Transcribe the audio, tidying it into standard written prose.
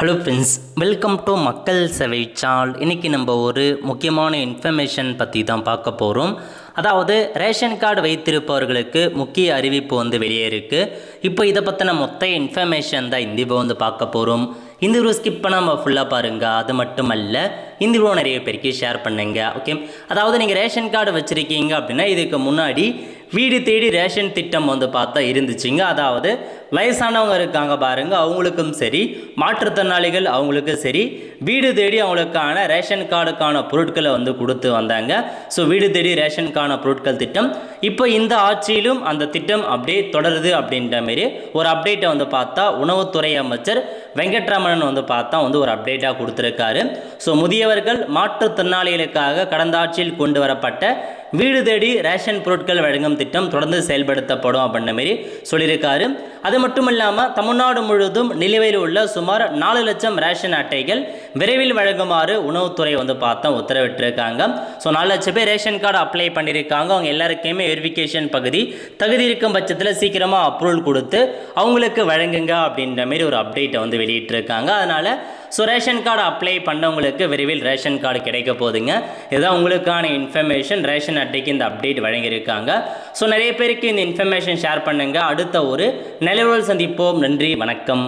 Hello friends, welcome to மக்கள் சேவை channel. இன்றைக்கி நம்ம ஒரு முக்கியமான இன்ஃபர்மேஷன் பற்றி தான் பார்க்க போகிறோம். அதாவது ரேஷன் கார்டு வைத்திருப்பவர்களுக்கு முக்கிய அறிவிப்பு வெளியே இருக்குது. இப்போ இதை பற்றின மொத்த இன்ஃபர்மேஷன் தான் இந்த வீடியோ பார்க்க போகிறோம். இந்த வீடியோ ஸ்கிப் பண்ணாமல் ஃபுல்லாக பாருங்கள். அது மட்டும் அல்ல, இந்த வீடியோ நிறைய பேருக்கு ஷேர் பண்ணுங்க. ஓகே, அதாவது நீங்கள் ரேஷன் கார்டு வச்சுருக்கீங்க அப்படின்னா இதுக்கு முன்னாடி வீடு தேடி ரேஷன் திட்டம் பார்த்தா இருந்துச்சுங்க. அதாவது வயசானவங்க இருக்காங்க பாருங்கள், அவங்களுக்கும் சரி, மாற்றுத்திறனாளிகள் அவங்களுக்கும் சரி, வீடு தேடி அவங்களுக்கான ரேஷன் கார்டுக்கான பொருட்களை கொடுத்து வந்தாங்க. ஸோ வீடு தேடி ரேஷனுக்கான பொருட்கள் திட்டம் இப்போ இந்த ஆட்சியிலும் அந்த திட்டம் அப்படியே தொடருது அப்படின்ற மாரி ஒரு அப்டேட்டை பார்த்தா உணவுத்துறை அமைச்சர் வெங்கட்ராமன் பார்த்தா ஒரு அப்டேட்டாக கொடுத்துருக்காரு. ஸோ முதியவர்கள் மாற்றுத்திறனாளிகளுக்காக கடந்த ஆட்சியில் கொண்டு வரப்பட்ட வீடு தேடி ரேஷன் பொருட்கள் வழங்கும் திட்டம் தொடர்ந்து செயல்படுத்தப்படும் அப்படின்ற மாரி சொல்லியிருக்காரு. அது மட்டும் இல்லாமல் தமிழ்நாடு முழுவதும் நிலுவையில் உள்ள சுமார் 4 லட்சம் ரேஷன் அட்டைகள் விரைவில் வழங்குமாறு உணவுத்துறை பார்த்தா உத்தரவிட்டிருக்காங்க. ஸோ 4 லட்சம் பேர் ரேஷன் கார்டு அப்ளை பண்ணியிருக்காங்க. அவங்க எல்லாருக்குமே வெரிஃபிகேஷன் பகுதி தகுதி இருக்கும் பட்சத்தில் சீக்கிரமாக அப்ரூவல் கொடுத்து அவங்களுக்கு வழங்குங்க அப்படின்ற மாரி ஒரு அப்டேட்டை வெளியிட்டிருக்காங்க. அதனால் ஸோ ரேஷன் கார்டு அப்ளை பண்ணவங்களுக்கு விரைவில் ரேஷன் கார்டு கிடைக்க போகுதுங்க. இதுதான் உங்களுக்கான இன்ஃபர்மேஷன். ரேஷன் அட்டைக்கு இந்த அப்டேட் வழங்கியிருக்காங்க. ஸோ நிறைய பேருக்கு இந்த இன்ஃபர்மேஷன் ஷேர் பண்ணுங்கள். அடுத்த ஒரு நிலவரம் சந்திப்போம். நன்றி, வணக்கம்.